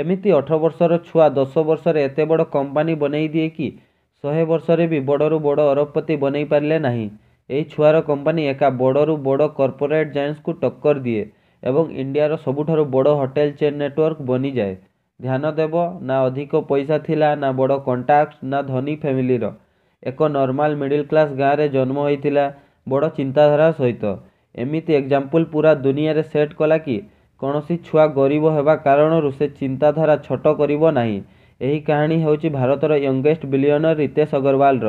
एमिति 18 वर्षर छुआ 10 वर्षर एते बड़ कंपानी बनई दिए कि 100 वर्षरे भी बड़रू बड़ अरबपति बनई पारे ना। यही छुआर कंपानी एका बड़रू बड़ कॉर्पोरेट जायंट्स को टक्कर दिए एवं इंडियार सबुठारु बड़ होटेल चेन नेटवर्क बनी जाए। ध्यान देव ना अधिक पैसा थिला ना बड़ कंटाक्ट ना धनी फैमिलीर एक नॉर्मल मिडिल क्लास गाँव में जन्म होइतिला बड़ चिंताधारा सहित। एमिति एग्जाम्पल पूरा दुनिया रे सेट कला कि कौनसी छुआ गरीब होगा कारणरू से चिंताधारा छोट करिबो नाही। एही कहानी होची भारतर यंगेस्ट बिलियनर रितेश अग्रवाल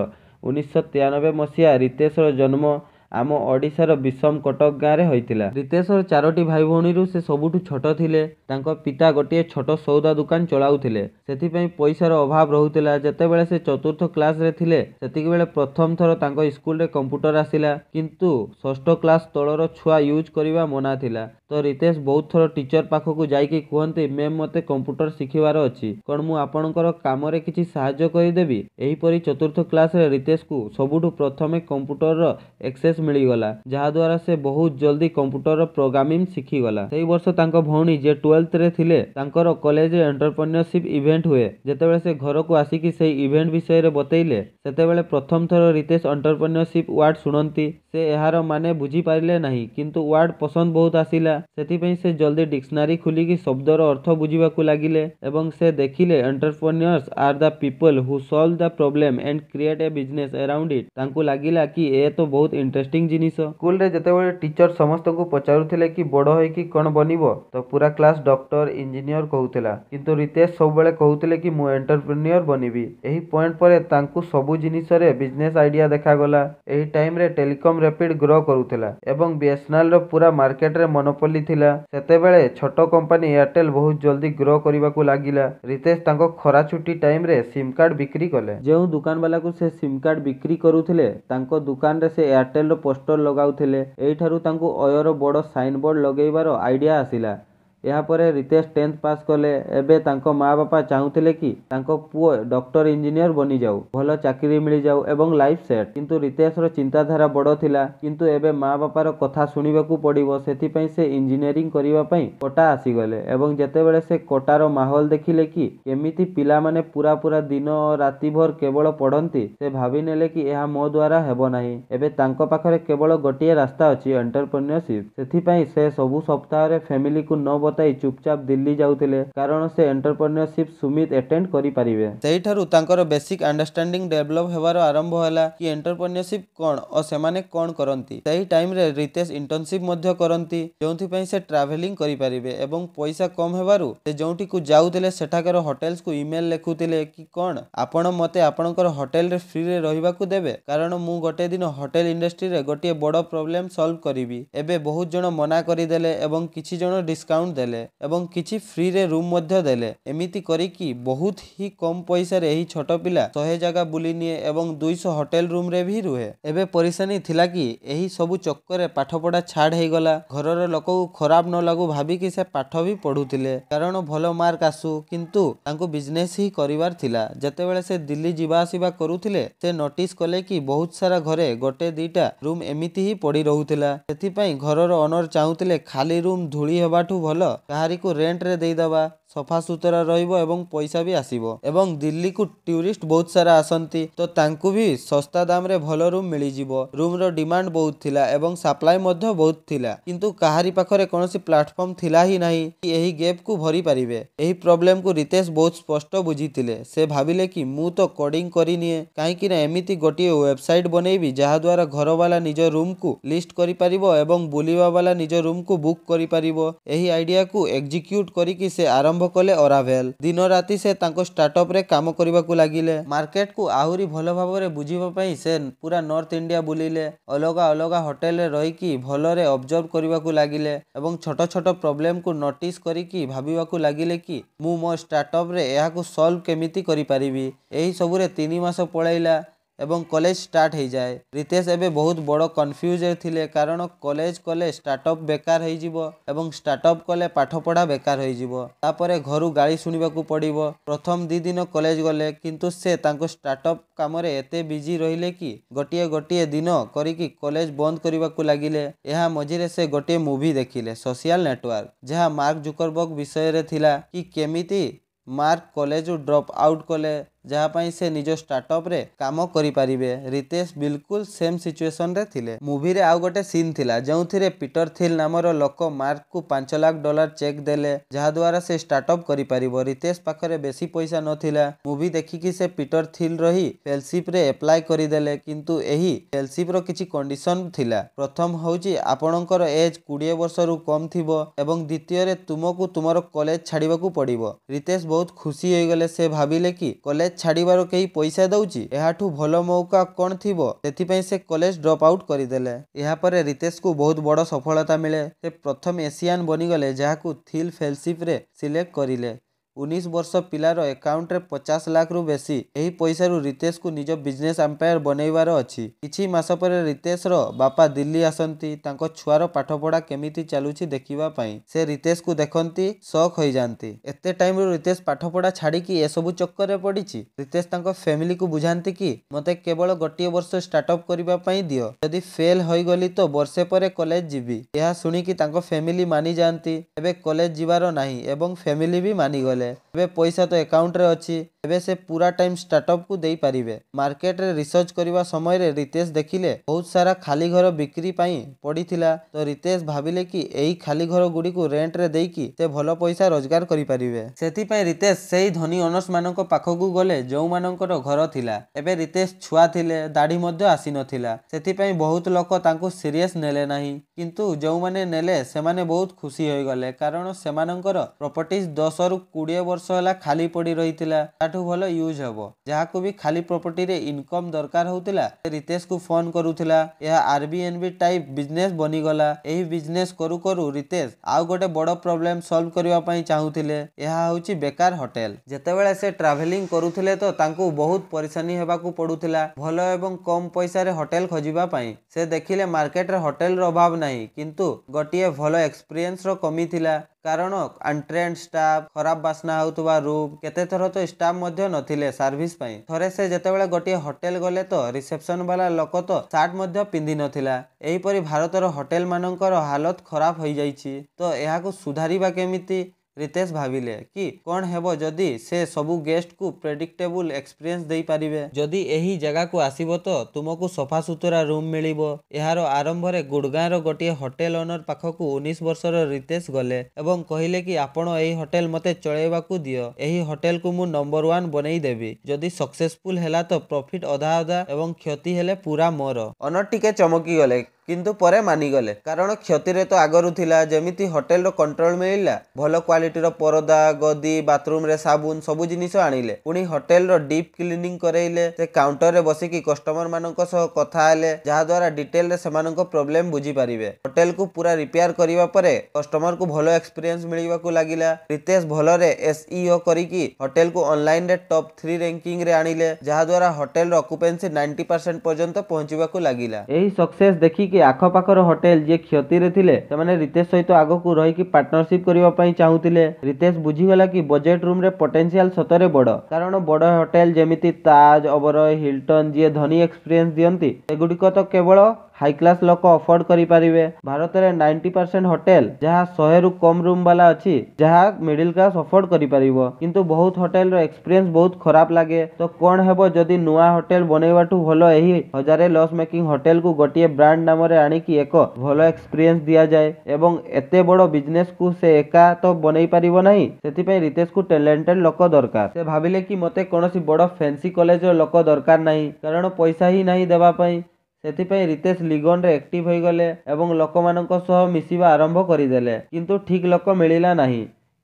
1993 मसीहा रितेशर जन्म आम ओडिशार विषम कटक गाँव में होइतिला। रितेशर 4टी भाई भौणी से सबुठु छोट थिले। तांको पिता गोटे छोट सौदा दुकान चलाउथिले, सेथिपई पैसार अभाव रहुतिला। जेतेबेले से चतुर्थ क्लास रे थिले सेतिक बेले प्रथम थर तांको स्कूल रे कंप्यूटर आसिला, किंतु षष्ठ क्लास तलर छुआ यूज करिबा मना थिला। तो रितेश बहुत थर टीचर पाखकु जाइकी कहते मैम मते कंप्यूटर शिखिबार अछि, कौन मु आपणकर काम रे किछि सहाय्य करिदेबी। एहीपरि चतुर्थ क्लास रे रितेश को सबुठु प्रथमे कंप्यूटर एक्सेस मिलीगला, जहाद्वारा से बहुत जल्दी कंप्यूटर प्रोग्रामिंग शिखिगला। सेही वर्ष तांको भौणी जे 12th रे थिले तांकर कॉलेज एंटरप्रेन्योरशिप इवेंट हुए। जेतेबेले से घर को आसिकी सेही इवेंट विषय रे बतैले सेतेबेले प्रथम थर रितेश एंटरप्रेन्योरशिप वर्ड सुनंती से एहार माने बुझी पारिले नाही, किंतु वर्ड पसंद बहुत आसिला। सेथिपई से जल्दी डिक्शनरी खुलिकी शब्दर अर्थ बुझिबाकू लागिले एवं से देखिले entrepreneurs are the people who solve the problem and create a business around it. तांकू लागिला कि ए तो बहुत इंटरेस्टिंग जिनिस। स्कूल रे जेतेबेले टीचर समस्त को पचारुथिले कि बड़ होई कि कोन बनिबो, तो पूरा क्लास डॉक्टर इंजीनियर कहूथिला, किंतु रितेश सब बेले कहूथिले कि मु एंटरप्रेन्योर बनिबी। एही पॉइंट परे तांकू सबु जिनिस रे बिजनेस आइडिया देखागला। एही टाइम रे टेलीकॉम रैपिड ग्रो करूथिला एवं बीएसएनएल रो पूरा मार्केट रे मोनोपोली थिला। सेतेबेले छोट कंपनी एयरटेल बहुत जल्दी ग्रो करिबाकू लागिला। रितेश तांको खरा छुट्टी टाइम रे सिम कार्ड बिक्री कले। जेउ दुकान वाला को से सिम कार्ड बिक्री करूथिले तांको दुकान रे से एयरटेल रो पोस्टर लगाउथिले। एइठारु तांको अयर बड़ साइन बोर्ड लगेइबार आइडिया आसिला। यापर रितेश 10th पास कले। एबे तांको माँ बापा चाहूथिले कि तांको पुओ डॉक्टर इंजीनियर बनी जाऊ, भल चाकरी मिल जाऊ एवं लाइफ सेट। किंतु रितेशर चिंताधारा बड़ थिला, किंतु एबे माँ बापार कथा सुनिबाकू पड़िबो। सेथिपई से इंजीनियरिंग करिबा पई कोटा आसीगले एवं जेतेबेले से कोटार माहौल देखिले कि केमिति पिला माने पूरा पूरा दिन और राति भर केवल पढ़ंती, से भाबी नेले कि एहा मो द्वारा हेबो नाही। एबे तांको पाखरे केवल गोटिए रास्ता अछि, एंटरप्रेन्योरशिप। सेथिपई से सबु सप्ताह रे फैमिली को न बताई चुपचाप दिल्ली जाउथिले, कारण से एंटरप्रेन्योरशिप सुमित अटेंड करि पारिबे। सेहिठारु तांकर बेसिक अंडरस्टैंडिंग डेवलप हेबार आरंभ होला कि एंटरप्रेन्योरशिप कोन और सेमाने कोन करंती। सेही टाइम रे रितेश इंटर्नशिप मध्य करंती, जोंथि पई से ट्रैवलिंग करि पारिबे एवं पैसा कम हेबारु से जोंथि को जाउथिले सेठाकर होटेल्स को ईमेल लेखुथिले कि कोन आपण मते आपणकर होटेल रे फ्री रे रहिबाकू देबे, कारण मु गोटे दिन होटेल इंडस्ट्री रे गोटे बड़ प्रॉब्लम सॉल्व करिबी। एबे बहुत जण मना करि देले एवं किछि जण डिस्काउंट देले एवं किछि फ्री रे रूम मध्य देले। एमिति करिकी बहुत ही कम पैसा रे एही छोट पिला 100 जगह बुली निए एवं 200 होटेल रूम रे भी रुहे। एबे परेशानी थिला कि एही सबु चक्कर रे पाठ पढ़ा छाड़ हे गला। घरर लोक को खराब न लागू भाबी कि से पाठ भी पढुथिले, कारण भलो मार्क आसु, किंतु तांको बिजनेस ही करिवार थिला। जेतेबेले से दिल्ली जिबा आसीबा करूथिले से नोटिस कले कि बहुत सारा घरे गोटे दीटा रूम एमिति ही पड़ी रहुथिला। सेथिपई घरर ओनर चाहूथिले खाली रूम धूली हेबाठू भलो काहारी को रेंट रे देई दबा, सफा सुतरा रहिबो एवं पैसा भी आसीबो। एवं दिल्ली को टूरिस्ट बहुत सारा आसंती, तो तांकु भी सस्ता दाम रे भलो रूम मिली जिवो। रूम रो डिमांड बहुत थिला एवं सप्लाई मध्य बहुत थिला, किंतु काहारी पाखरे कोनोसी प्लेटफॉर्म थिला ही नाही कि एही गैप को भरी पारिबे। एही प्रॉब्लम को रितेश बहुत स्पष्ट बुझीतिले। से भाबिले कि मु तो कोडिंग करी निए, काहे कि ना एमिति गोटिए वेबसाइट बनेइबी जहा द्वारा घर वाला निज रूम को लिस्ट करि पारिबो एवं बुलिबा वाला निज रूम को बुक करि पारिबो। एही आइडिया को एग्जीक्यूट करिकि से आरंभ कले ओरावेल। दिन राति से तांको स्टार्टअप रे काम करिबाकू लागिले। मार्केट को आहुरी भलो भाबरे बुझिबा पई से पूरा नॉर्थ इंडिया बुलिले। अलगा अलगा होटेल रे रहिकी भलोरे ऑब्जर्व करिबाकू लागिले एवं छोट छोट प्रॉब्लम को नोटिस करिकी भाबिबाकू लागिले कि मु मो स्टार्टअप रे एहा को सॉल्व केमिति करि पारिबी। एही सबुरे 3 मास पळैला ଏବଂ କଲେଜ ଷ୍ଟାର୍ଟ ହେଇଯାଏ। ରିତେଶ ଏବେ ବହୁତ ବଡ଼ କନଫ୍ୟୁଜରେ ଥିଲେ କାରଣ କଲେଜ କଲେ ଷ୍ଟାର୍ଟଅପ୍ ବେକାର ହେଇଯିବ ଏବଂ ଷ୍ଟାର୍ଟଅପ୍ କଲେ ପାଠପଢ଼ା ବେକାର ହେଇଯିବ। ତାପରେ ଘରୁ ଗାଳି ଶୁଣିବାକୁ ପଡ଼ିବ। ପ୍ରଥମ 2 ଦିନ କଲେଜ ଗଲେ କିନ୍ତୁ ସେ ତାଙ୍କ ଷ୍ଟାର୍ଟଅପ୍ କାମରେ ଏତେ ବିଜି ରହିଲେ କି ଗୋଟିଏ ଦିନ କରିକି କଲେଜ ବନ୍ଦ କରିବାକୁ ଲାଗିଲେ। ଏହା ମଝିରେ ସେ ଗୋଟିଏ ମୁଭି ଦେଖିଲେ ସୋସିଆଲ ନେଟୱାର୍କ, ଯାହା ମାର୍କ ଜୁକରବର୍ଗ ବିଷୟରେ ଥିଲା କି କେମିତି ମାର୍କ କଲେଜରୁ ଡ୍ରପ୍ ଆଉଟ୍ କଲେ ଯାହା ପାଇଁ ସେ ନିଜ ଷ୍ଟାର୍ଟଅପ୍ରେ କାମ କରିପାରିବେ। ରିତେଶ ବିଲକୁଲ ସେମ୍ ସିଚୁଏସନରେ ଥିଲେ। ମୁଭିରେ ଆଉ ଗୋଟେ ସିନ୍ ଥିଲା ଯେଉଁଥିରେ ପିଟର ଥିଲ୍ ନାମର ଲୋକ ମାର୍କକୁ $5 ଲାଖ ଚେକ୍ ଦେଲେ ଯାହାଦ୍ୱାରା ସେ ଷ୍ଟାର୍ଟଅପ୍ କରିପାରିବ। ରିତେଶ ପାଖରେ ବେଶୀ ପଇସା ନଥିଲା। ମୁଭି ଦେଖିକି ସେ ପିଟର ଥିଲ୍ର ହିଁ ଫେଲୋସିପ୍ରେ ଆପ୍ଲାଏ କରିଦେଲେ କିନ୍ତୁ ଏହି ଫେଲୋସିପ୍ର କିଛି କଣ୍ଡିସନ୍ ଥିଲା। ପ୍ରଥମ ହେଉଛି ଆପଣଙ୍କର ଏଜ୍ 20 ବର୍ଷରୁ କମ୍ ଥିବ ଏବଂ ଦ୍ୱିତୀୟରେ ତୁମକୁ ତୁମର କଲେଜ ଛାଡ଼ିବାକୁ ପଡ଼ିବ। ରିତେଶ ବହୁତ ଖୁସି ହୋଇଗଲେ। ସେ ଭାବିଲେ କି କଲେଜ ଛାଡ଼ିବାର କେହି ପଇସା ଦେଉଛି, ଏହାଠୁ ଭଲ ମୌକା କ'ଣ ଥିବ। ସେଥିପାଇଁ ସେ କଲେଜ ଡ୍ରପ୍ ଆଉଟ୍ କରିଦେଲେ। ଏହାପରେ ରିତେଶକୁ ବହୁତ ବଡ଼ ସଫଳତା ମିଳେ। ସେ ପ୍ରଥମ ଏସିଆନ୍ ବନିଗଲେ ଯାହାକୁ ଥିଲ୍ ଫେଲୋସିପ୍ରେ ସିଲେକ୍ଟ କରିଲେ। 19 ବର୍ଷ ପିଲାର ଆକାଉଣ୍ଟରେ 50 ଲାଖରୁ ବେଶୀ। ଏହି ପଇସାରୁ ରିତେଶକୁ ନିଜ ବିଜନେସ୍ ଏମ୍ପାୟାର ବନେଇବାର ଅଛି। କିଛି ମାସ ପରେ ରିତେଶର ବାପା ଦିଲ୍ଲୀ ଆସନ୍ତି ତାଙ୍କ ଛୁଆର ପାଠପଢ଼ା କେମିତି ଚାଲୁଛି ଦେଖିବା ପାଇଁ। ସେ ରିତେଶକୁ ଦେଖନ୍ତି ସକ୍ ହୋଇଯାନ୍ତି। ଏତେ ଟାଇମରୁ ରିତେଶ ପାଠପଢ଼ା ଛାଡ଼ିକି ଏସବୁ ଚକ୍କରରେ ପଡ଼ିଛି। ରିତେଶ ତାଙ୍କ ଫ୍ୟାମିଲିକୁ ବୁଝାନ୍ତି କି ମୋତେ କେବଳ 1 ବର୍ଷ ଷ୍ଟାର୍ଟଅପ୍ କରିବା ପାଇଁ ଦିଅ। ଯଦି ଫେଲ୍ ହୋଇଗଲି ତ ବର୍ଷେ ପରେ କଲେଜ ଯିବି। ଏହା ଶୁଣିକି ତାଙ୍କ ଫ୍ୟାମିଲି ମାନିଯାଆନ୍ତି। ଏବେ କଲେଜ ଯିବାର ନାହିଁ ଏବଂ ଫ୍ୟାମିଲି ବି ମାନିଗଲେ। ଏବେ ପଇସା ତ ଆକାଉଣ୍ଟରେ ଅଛି। ଏବେ ସେ ପୁରା ଟାଇମ୍ ଷ୍ଟାର୍ଟଅପ୍କୁ ଦେଇପାରିବେ। ମାର୍କେଟରେ ରିସର୍ଚ୍ଚ କରିବା ସମୟରେ ରିତେଶ ଦେଖିଲେ ବହୁତ ସାରା ଖାଲି ଘର ବିକ୍ରି ପାଇଁ ପଡ଼ିଥିଲା। ତ ରିତେଶ ଭାବିଲେ କି ଏହି ଖାଲି ଘର ଗୁଡ଼ିକୁ ରେଣ୍ଟରେ ଦେଇକି ସେ ଭଲ ପଇସା ରୋଜଗାର କରିପାରିବେ। ସେଥିପାଇଁ ରିତେଶ ସେହି ଧନୀ ଓନର୍ସମାନଙ୍କ ପାଖକୁ ଗଲେ ଯେଉଁମାନଙ୍କର ଘର ଥିଲା। ଏବେ ରିତେଶ ଛୁଆ ଥିଲେ, ଦାଢ଼ି ମଧ୍ୟ ଆସିନଥିଲା। ସେଥିପାଇଁ ବହୁତ ଲୋକ ତାଙ୍କୁ ସିରିୟସ୍ ନେଲେ ନାହିଁ। କିନ୍ତୁ ଯେଉଁମାନେ ନେଲେ ସେମାନେ ବହୁତ ଖୁସି ହୋଇଗଲେ କାରଣ ସେମାନଙ୍କର ପ୍ରପର୍ଟିଜ୍ 10ରୁ 20 ବର୍ଷ ହେଲା ଖାଲି ପଡ଼ି ରହିଥିଲା। ତାଠୁ ଭଲ ୟୁଜ୍ ହେବ। ଯାହାକୁ ବି ଖାଲି ପ୍ରପର୍ଟିରେ ଇନକମ୍ ଦରକାର ହେଉଥିଲା ସେ ରିତେଶକୁ ଫୋନ୍ କରୁଥିଲା। ଏହା ଆରବିଏନବି ଟାଇପ୍ ବିଜନେସ୍ ବନିଗଲା। ଏହି ବିଜନେସ୍ କରୁ କରୁ ରିତେଶ ଆଉ ଗୋଟେ ବଡ଼ ପ୍ରୋବ୍ଲେମ୍ ସଲ୍ଭ କରିବା ପାଇଁ ଚାହୁଁଥିଲେ। ଏହା ହେଉଛି ବେକାର ହୋଟେଲ। ଯେତେବେଳେ ସେ ଟ୍ରାଭେଲିଂ କରୁଥିଲେ ତ ତାଙ୍କୁ ବହୁତ ପରିଶାନୀ ହେବାକୁ ପଡ଼ୁଥିଲା ଭଲ ଏବଂ କମ୍ ପଇସାରେ ହୋଟେଲ ଖୋଜିବା ପାଇଁ। ସେ ଦେଖିଲେ ମାର୍କେଟରେ ହୋଟେଲର ଅଭାବ ନାହିଁ କିନ୍ତୁ ଗୋଟିଏ ଭଲ ଏକ୍ସପିରିଏନ୍ସର କମି ଥିଲା କାରଣ ଅନଟ୍ରେନ୍ଡ ଷ୍ଟାଫ୍, ଖରାପ ବାସ୍ନା ହେଉଥିବା ରୁମ୍, କେତେଥର ତ ଷ୍ଟାଫ୍ ମଧ୍ୟ ନଥିଲେ ସର୍ଭିସ୍ ପାଇଁ। ଥରେ ସେ ଯେତେବେଳେ ଗୋଟିଏ ହୋଟେଲ ଗଲେ ତ ରିସେପ୍ସନ୍ ବାଲା ଲୋକ ତ ସାର୍ଟ ମଧ୍ୟ ପିନ୍ଧିନଥିଲା। ଏହିପରି ଭାରତର ହୋଟେଲମାନଙ୍କର ହାଲତ ଖରାପ ହୋଇଯାଇଛି। ତ ଏହାକୁ ସୁଧାରିବା କେମିତି? ରିତେଶ ଭାବିଲେ କି କ'ଣ ହେବ ଯଦି ସେ ସବୁ ଗେଷ୍ଟକୁ ପ୍ରେଡିକ୍ଟେବୁଲ ଏକ୍ସପିରିଏନ୍ସ ଦେଇପାରିବେ। ଯଦି ଏହି ଜାଗାକୁ ଆସିବ ତ ତୁମକୁ ସଫାସୁତୁରା ରୁମ୍ ମିଳିବ। ଏହାର ଆରମ୍ଭରେ ଗୁଡ଼ଗାଁର ଗୋଟିଏ ହୋଟେଲ ଓନର ପାଖକୁ 19 ବର୍ଷର ରିତେଶ ଗଲେ ଏବଂ କହିଲେ କି ଆପଣ ଏହି ହୋଟେଲ ମୋତେ ଚଳାଇବାକୁ ଦିଅ। ଏହି ହୋଟେଲକୁ ମୁଁ ନମ୍ବର 1 ବନେଇ ଦେବି। ଯଦି ସକ୍ସେସଫୁଲ ହେଲା ତ ପ୍ରଫିଟ୍ ଅଧା ଅଧା ଏବଂ କ୍ଷତି ହେଲେ ପୁରା ମୋର। ଓନର ଟିକେ ଚମକିଗଲେ କିନ୍ତୁ ପରେ ମାନିଗଲେ କାରଣ କ୍ଷତିରେ ତ ଆଗରୁ ଥିଲା। ଯେମିତି ହୋଟେଲର କଣ୍ଟ୍ରୋଲ ମିଳିଲା, ଭଲ କ୍ୱାଲିଟିର ପରଦା, ଗଦି, ବାଥରୁମରେ ସାବୁନ ସବୁ ଜିନିଷ ଆଣିଲେ। ପୁଣି ହୋଟେଲର ଡିପ୍ କ୍ଲିନିଂ କରେଇଲେ। ସେ କାଉଣ୍ଟରରେ ବସିକି କଷ୍ଟମରମାନଙ୍କ ସହ କଥା ହେଲେ ଯାହାଦ୍ୱାରା ଡିଟେଲରେ ସେମାନଙ୍କ ପ୍ରୋବ୍ଲେମ ବୁଝିପାରିବେ। ହୋଟେଲକୁ ପୁରା ରିପେୟାର କରିବା ପରେ କଷ୍ଟମରକୁ ଭଲ ଏକ୍ସପିରିଏନ୍ସ ମିଳିବାକୁ ଲାଗିଲା। ରିତେଶ ଭଲରେ SEO କରିକି ହୋଟେଲକୁ ଅନଲାଇନରେ ଟପ୍ 3 ର୍ୟାଙ୍କିଂରେ ଆଣିଲେ ଯାହାଦ୍ୱାରା ହୋଟେଲର ଅକୁପେନ୍ସି 90% ପର୍ଯ୍ୟନ୍ତ ପହଞ୍ଚିବାକୁ ଲାଗିଲା। ଏହି ସକ୍ସେସ୍ ଦେଖିକି ଆଖପାଖର ହୋଟେଲ ଯିଏ କ୍ଷତିରେ ଥିଲେ ସେମାନେ ରିତେଶ ସହିତ ଆଗକୁ ରହିକି ପାର୍ଟନରସିପ୍ କରିବା ପାଇଁ ଚାହୁଁଥିଲେ। ରିତେଶ ବୁଝିଗଲା କି ବଜେଟ୍ ରୁମ୍ରେ ପଟେନ୍ସିଆଲ ସତରେ ବଡ଼ କାରଣ ବଡ଼ ହୋଟେଲ ଯେମିତି ତାଜ, ଓବରୟ, ହିଲଟନ୍ ଯିଏ ଧନୀ ଏକ୍ସପିରିଏନ୍ସ ଦିଅନ୍ତି ସେଗୁଡ଼ିକ ତ କେବଳ ହାଇକ୍ଲାସ ଲୋକ ଅଫୋର୍ଡ କରିପାରିବେ। ଭାରତରେ 90% ହୋଟେଲ ଯାହା 100ରୁ କମ୍ ରୁମ୍ ବାଲା ଅଛି ଯାହା ମିଡିଲ କ୍ଲାସ ଅଫୋର୍ଡ କରିପାରିବ। କିନ୍ତୁ ବହୁତ ହୋଟେଲର ଏକ୍ସପିରିଏନ୍ସ ବହୁତ ଖରାପ ଲାଗେ। ତ କ'ଣ ହେବ ଯଦି ନୂଆ ହୋଟେଲ ବନେଇବାଠୁ ଭଲ ଏହି 1000 ଲସ୍ ମେକିଂ ହୋଟେଲକୁ ଗୋଟିଏ ବ୍ରାଣ୍ଡ ନାମରେ ଆଣିକି ଏକ ଭଲ ଏକ୍ସପିରିଏନ୍ସ ଦିଆଯାଏ ଏବଂ ଏତେ ବଡ଼ ବିଜନେସକୁ ସେ ଏକା ତ ବନେଇ ପାରିବ ନାହିଁ। ସେଥିପାଇଁ ରିତେଶକୁ ଟ୍ୟାଲେଣ୍ଟେଡ ଲୋକ ଦରକାର। ସେ ଭାବିଲେ କି ମୋତେ କୌଣସି ବଡ଼ ଫ୍ୟାନ୍ସି କଲେଜର ଲୋକ ଦରକାର ନାହିଁ କାରଣ ପଇସା ହିଁ ନାହିଁ ଦେବା ପାଇଁ। ସେଥିପାଇଁ ରିତେଶ ଲିଗନରେ ଆକ୍ଟିଭ ହୋଇଗଲେ ଏବଂ ଲୋକମାନଙ୍କ ସହ ମିଶିବା ଆରମ୍ଭ କରିଦେଲେ। କିନ୍ତୁ ଠିକ୍ ଲୋକ ମିଳିଲା ନାହିଁ।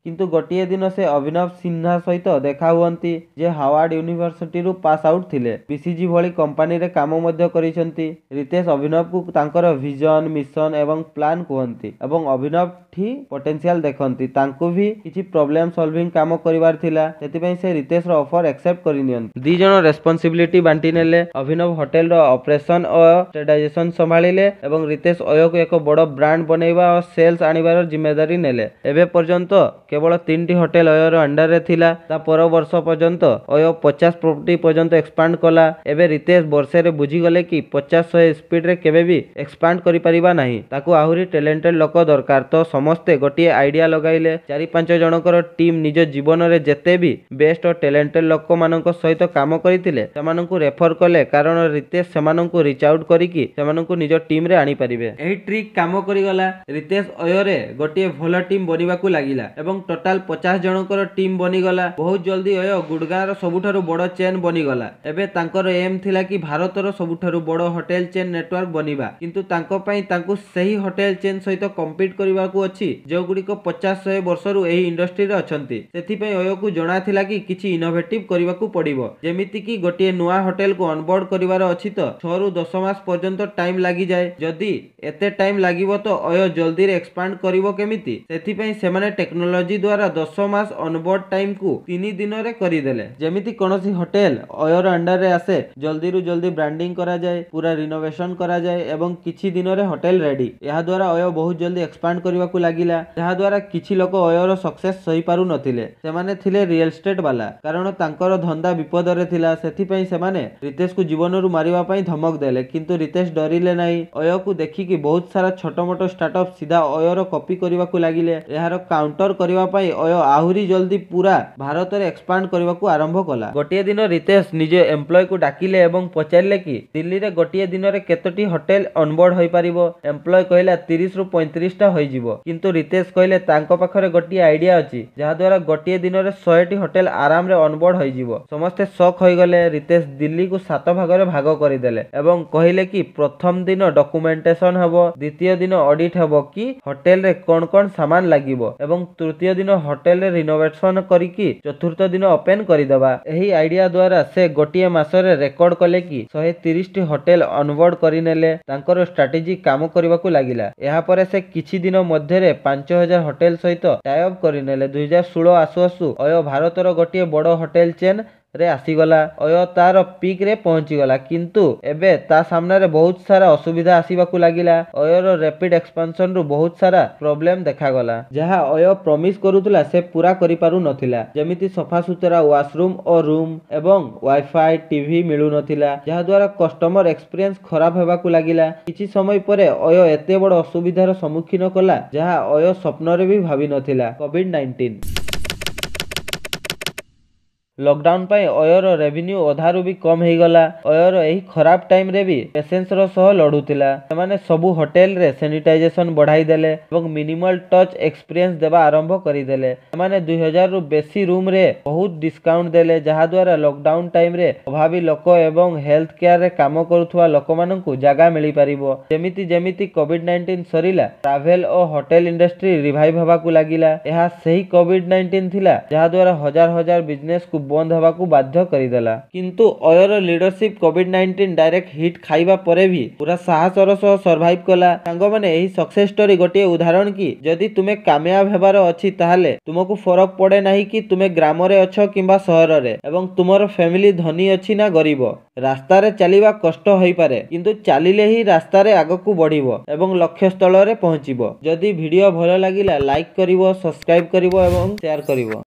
କିନ୍ତୁ ଗୋଟିଏ ଦିନ ସେ ଅଭିନବ ସିହ୍ନା ସହିତ ଦେଖା ହୁଅନ୍ତି, ଯେ ହାୱାର୍ଡ ୟୁନିଭର୍ସିଟିରୁ ପାସ୍ ଆଉଟ୍ ଥିଲେ। BCG ଭଳି କମ୍ପାନୀରେ କାମ ମଧ୍ୟ କରିଛନ୍ତି। ରିତେଶ ଅଭିନବକୁ ତାଙ୍କର ଭିଜନ, ମିଶନ ଏବଂ ପ୍ଲାନ୍ କୁହନ୍ତି ଏବଂ ଅଭିନବ ଠି ପୋଟେନ୍ସିଆଲ ଦେଖନ୍ତି। ତାଙ୍କୁ ବି କିଛି ପ୍ରୋବ୍ଲେମ ସଲଭିଂ କାମ କରିବାର ଥିଲା, ସେଥିପାଇଁ ସେ ରିତେଶର ଅଫର ଆକ୍ସେପ୍ଟ କରିନିଅନ୍ତି। ଦି ଜଣ ରେସ୍ପନ୍ସିବିଲିଟି ବାଣ୍ଟି ନେଲେ। ଅଭିନବ ହୋଟେଲର ଅପରେସନ ଓ ଟ୍ରେଡାଇଜେସନ ସମ୍ଭାଳିଲେ ଏବଂ ରିତେଶ ଅୟୋକୁ ଏକ ବଡ଼ ବ୍ରାଣ୍ଡ ବନେଇବା ଓ ସେଲ୍ସ ଆଣିବାର ଜିମ୍ମେଦାରୀ ନେଲେ। ଏବେ ପର୍ଯ୍ୟନ୍ତ କେବଳ 3ଟି ହୋଟେଲ ଅୟୋର ଅଣ୍ଡରରେ ଥିଲା। ତା ପର ବର୍ଷ ପର୍ଯ୍ୟନ୍ତ ଅୟୋ 50 ପ୍ରପର୍ଟି ପର୍ଯ୍ୟନ୍ତ ଏକ୍ସପାଣ୍ଡ କଲା। ଏବେ ରିତେଶ ବର୍ଷରେ ବୁଝିଗଲେ କି 50-100 ସ୍ପିଡରେ କେବେ ବି ଏକ୍ସପାଣ୍ଡ କରିପାରିବା ନାହିଁ। ତାକୁ ଆହୁରି ଟ୍ୟାଲେଣ୍ଟେଡ ଲୋକ ଦରକାର। ତ ସମସ୍ତେ ଗୋଟିଏ ଆଇଡିଆ ଲଗାଇଲେ। 4-5 ଜଣଙ୍କର ଟିମ୍ ନିଜ ଜୀବନରେ ଯେତେ ବି ବେଷ୍ଟ ଓ ଟ୍ୟାଲେଣ୍ଟେଡ ଲୋକମାନଙ୍କ ସହିତ କାମ କରିଥିଲେ ସେମାନଙ୍କୁ ରେଫର କଲେ, କାରଣ ରିତେଶ ସେମାନଙ୍କୁ ରିଚ୍ ଆଉଟ୍ କରିକି ସେମାନଙ୍କୁ ନିଜ ଟିମ୍ରେ ଆଣିପାରିବେ। ଏହି ଟ୍ରିକ୍ କାମ କରିଗଲା। ରିତେଶ ଅୟୋରେ ଗୋଟିଏ ଭଲ ଟିମ୍ ବନିବାକୁ ଲାଗିଲା ଏବଂ ଟୋଟାଲ 50 ଜଣଙ୍କର ଟିମ୍ ବନିଗଲା। ବହୁତ ଜଲ୍ଦି ଅୟୋ ଗୁଡଗାଁର ସବୁଠାରୁ ବଡ଼ ଚେନ୍ ବନିଗଲା। ଏବେ ତାଙ୍କର ଏମ୍ ଥିଲା କି ଭାରତର ସବୁଠାରୁ ବଡ଼ ହୋଟେଲ ଚେନ୍ ନେଟୱାର୍କ ବନିବା, କିନ୍ତୁ ତାଙ୍କ ପାଇଁ ତାଙ୍କୁ ସେହି ହୋଟେଲ ଚେନ୍ ସହିତ କମ୍ପିଟ୍ କରିବାକୁ ଅଛି ଯେଉଁଗୁଡ଼ିକ 50-100 ବର୍ଷରୁ ଏହି ଇଣ୍ଡଷ୍ଟ୍ରିରେ ଅଛନ୍ତି। ସେଥିପାଇଁ ଅୟୋକୁ ଜଣାଥିଲା କି କିଛି ଇନୋଭେଟିଭ କରିବାକୁ ପଡ଼ିବ। ଯେମିତିକି ଗୋଟିଏ ନୂଆ ହୋଟେଲକୁ ଅନବୋର୍ଡ କରିବାର ଅଛି ତ 6-10 ମାସ ପର୍ଯ୍ୟନ୍ତ ଟାଇମ୍ ଲାଗିଯାଏ। ଯଦି ଏତେ ଟାଇମ୍ ଲାଗିବ ତ ଅୟୋ ଜଲ୍ଦିରେ ଏକ୍ସପାଣ୍ଡ କରିବ କେମିତି? ସେଥିପାଇଁ ସେମାନେ ଟେକ୍ନୋଲୋଜି ଦ୍ୱାରା 10 ମାସ ଅନବୋର୍ଡ ଟାଇମ୍କୁ 3 ଦିନରେ କରିଦେଲେ। ଯେମିତି କୌଣସି ହୋଟେଲ ଅୟୋର ଅଣ୍ଡରରେ ଆସେ, ଜଲ୍ଦିରୁ ଜଲ୍ଦି ବ୍ରାଣ୍ଡିଂ କରାଯାଏ, ପୁରା ରିନୋଭେସନ କରାଯାଏ ଏବଂ କିଛି ଦିନରେ ହୋଟେଲ ରେଡି। ଏହାଦ୍ୱାରା ଅୟୋ ବହୁତ ଜଲ୍ଦି ଏକ୍ସପାଣ୍ଡ କରିବାକୁ ଲାଗିଲା, ଯାହାଦ୍ୱାରା କିଛି ଲୋକ ଅୟୋର ସକ୍ସେସ୍ ସହିପାରୁନଥିଲେ। ସେମାନେ ଥିଲେ ରିଏଲ ଏଷ୍ଟେଟ୍ ବାଲା, କାରଣ ତାଙ୍କର ଧନ୍ଦା ବିପଦରେ ଥିଲା। ସେଥିପାଇଁ ସେମାନେ ରିତେଶକୁ ଜୀବନରୁ ମାରିବା ପାଇଁ ଧମକ ଦେଲେ, କିନ୍ତୁ ରିତେଶ ଡରିଲେ ନାହିଁ। ଅୟୋକୁ ଦେଖିକି ବହୁତ ସାରା ଛୋଟ ମୋଟ ଷ୍ଟାର୍ଟଅପ୍ ସିଧା ଅୟୋର କପି କରିବାକୁ ଲାଗିଲେ। ଏହାର କାଉଣ୍ଟର କରିବା ପାଇଁ ଅୟୋ ଆହୁରି ଜଲ୍ଦି ପୁରା ଭାରତରେ ଏକ୍ସପାଣ୍ଡ କରିବାକୁ ଆରମ୍ଭ କଲା। ଗୋଟିଏ ଦିନ ରିତେଶ ନିଜ ଏମ୍ପ୍ଲୟକୁ ଡାକିଲେ ଏବଂ ପଚାରିଲେ କି ଦିଲ୍ଲୀରେ ଗୋଟିଏ ଦିନରେ କେତୋଟି ହୋଟେଲ ଅନବୋର୍ଡ ହୋଇପାରିବ? ଏମ୍ପ୍ଲୟ କହିଲା 30ରୁ 35ଟା ହୋଇଯିବ। କିନ୍ତୁ ରିତେଶ କହିଲେ ତାଙ୍କ ପାଖରେ ଗୋଟିଏ ଆଇଡିଆ ଅଛି, ଯାହାଦ୍ୱାରା ଗୋଟିଏ ଦିନରେ 100ଟି ହୋଟେଲ ଆରାମରେ ଅନବୋର୍ଡ ହୋଇଯିବ। ସମସ୍ତେ ସକ୍ ହୋଇଗଲେ। ରିତେଶ ଦିଲ୍ଲୀକୁ 7 ଭାଗରେ ଭାଗ କରିଦେଲେ ଏବଂ କହିଲେ କି ପ୍ରଥମ ଦିନ ଡକୁମେଣ୍ଟେସନ ହେବ, ଦ୍ୱିତୀୟ ଦିନ ଅଡିଟ୍ ହେବ କି ହୋଟେଲରେ କଣ କଣ ସାମାନ ଲାଗିବ ଏବଂ ତୃତୀୟ ଦିନ ହୋଟେଲରେ ରିନୋଭେସନ କରିକି ଚତୁର୍ଥ ଦିନ ଓପେନ କରିଦେବା। ଏହି ଆଇଡିଆ ଦ୍ୱାରା ସେ ଗୋଟିଏ ମାସରେ ରେକର୍ଡ କଲେ କି 130ଟି ହୋଟେଲ ଅନବୋର୍ଡ କରିନେଲେ। ତାଙ୍କର ଷ୍ଟ୍ରାଟେଜି କାମ କରିବାକୁ ଲାଗିଲା। ଏହାପରେ ସେ କିଛି ଦିନ ମଧ୍ୟରେ 5000 ହୋଟେଲ ସହିତ ଟାଇ ଅପ୍ କରିନେଲେ। 2016 ଆସୁ ଆସୁ ଅୟୋ ଭାରତର ଗୋଟିଏ ବଡ଼ ହୋଟେଲ ଚେନ୍ ରେ ଆସିଗଲା। ଅୟୋ ତାର ପିକ୍ ରେ ପହଞ୍ଚିଗଲା, କିନ୍ତୁ ଏବେ ତା ସାମ୍ନାରେ ବହୁତ ସାରା ଅସୁବିଧା ଆସିବାକୁ ଲାଗିଲା। ଅୟୋର ର୍ୟାପିଡ ଏକ୍ସପାନ୍ସନରୁ ବହୁତ ସାରା ପ୍ରୋବ୍ଲେମ ଦେଖାଗଲା। ଯାହା ଅୟୋ ପ୍ରମିସ କରୁଥିଲା ସେ ପୁରା କରିପାରୁନଥିଲା। ଯେମିତି ସଫାସୁତୁରା ୱାଶରୁମ ଓ ରୁମ୍ ଏବଂ ୱାଇଫାଇ, ଟିଭି ମିଳୁନଥିଲା, ଯାହାଦ୍ୱାରା କଷ୍ଟମର ଏକ୍ସପିରିଏନ୍ସ ଖରାପ ହେବାକୁ ଲାଗିଲା। କିଛି ସମୟ ପରେ ଅୟୋ ଏତେ ବଡ଼ ଅସୁବିଧାର ସମ୍ମୁଖୀନ କଲା ଯାହା ଅୟୋ ସ୍ୱପ୍ନରେ ବି ଭାବିନଥିଲା। କୋଭିଡ-19 ଲକଡାଉନ ପାଇଁ ଅୟୋର ରେଭିନ୍ୟୁ ଅଧାରୁ ବି କମ୍ ହେଇଗଲା। ଅୟୋର ଏହି ଖରାପ ଟାଇମରେ ବି ପେସେନ୍ସର ସହ ଲଢୁଥିଲା। ସେମାନେ ସବୁ ହୋଟେଲରେ ସାନିଟାଇଜେସନ ବଢାଇ ଦେଲେ ଏବଂ ମିନିମଲ ଟଚ୍ ଏକ୍ସପିରିଏନ୍ସ ଦେବା ଆରମ୍ଭ କରିଦେଲେ। ସେମାନେ 2000ରୁ ବେଶୀ ରୁମରେ ବହୁତ ଡିସକାଉଣ୍ଟ ଦେଲେ, ଯାହାଦ୍ୱାରା ଲକଡାଉନ ଟାଇମରେ ଅଭାବୀ ଲୋକ ଏବଂ ହେଲ୍ଥ କେୟାରରେ କାମ କରୁଥିବା ଲୋକମାନଙ୍କୁ ଜାଗା ମିଳିପାରିବ। ଯେମିତି ଯେମିତି କୋଭିଡ-19 ସରିଲା, ଟ୍ରାଭେଲ ଓ ହୋଟେଲ ଇଣ୍ଡଷ୍ଟ୍ରି ରିଭାଇଭ ହେବାକୁ ଲାଗିଲା। ଏହା ସେହି କୋଭିଡ-19 ଥିଲା ଯାହାଦ୍ୱାରା ହଜାର ହଜାର ବିଜନେସକୁ ବନ୍ଦ ହେବାକୁ ବାଧ୍ୟ କରିଦେଲା। କିନ୍ତୁ ଅୟୋର ଲିଡରସିପ କୋଭିଡ-19 ଡାଇରେକ୍ଟ ହିଟ୍ ଖାଇବା ପରେ ବି ପୁରା ସାହସର ସହ ସର୍ଭାଇଭ କଲା। ସାଙ୍ଗମାନେ, ଏହି ସକ୍ସେସ ଷ୍ଟୋରି ଗୋଟିଏ ଉଦାହରଣ କି ଯଦି ତୁମେ କାମୟାବ ହେବାର ଅଛି ତାହେଲେ ତୁମକୁ ଫରକ ପଡେ ନାହିଁ କି ତୁମେ ଗ୍ରାମରେ ଅଛ କିମ୍ବା ସହରରେ ଏବଂ ତୁମର ଫ୍ୟାମିଲି ଧନୀ ଅଛି ନା ଗରିବ। ରାସ୍ତାରେ ଚାଲିବା କଷ୍ଟ ହୋଇପାରେ, କିନ୍ତୁ ଚାଲିଲେ ହିଁ ରାସ୍ତାରେ ଆଗକୁ ବଢିବ ଏବଂ ଲକ୍ଷ୍ୟସ୍ଥଳରେ ପହଞ୍ଚିବ। ଯଦି ଭିଡିଓ ଭଲ ଲାଗିଲା ଲାଇକ୍ କରିବ, ସବସ୍କ୍ରାଇବ କରିବ ଏବଂ ସେୟାର କରିବ।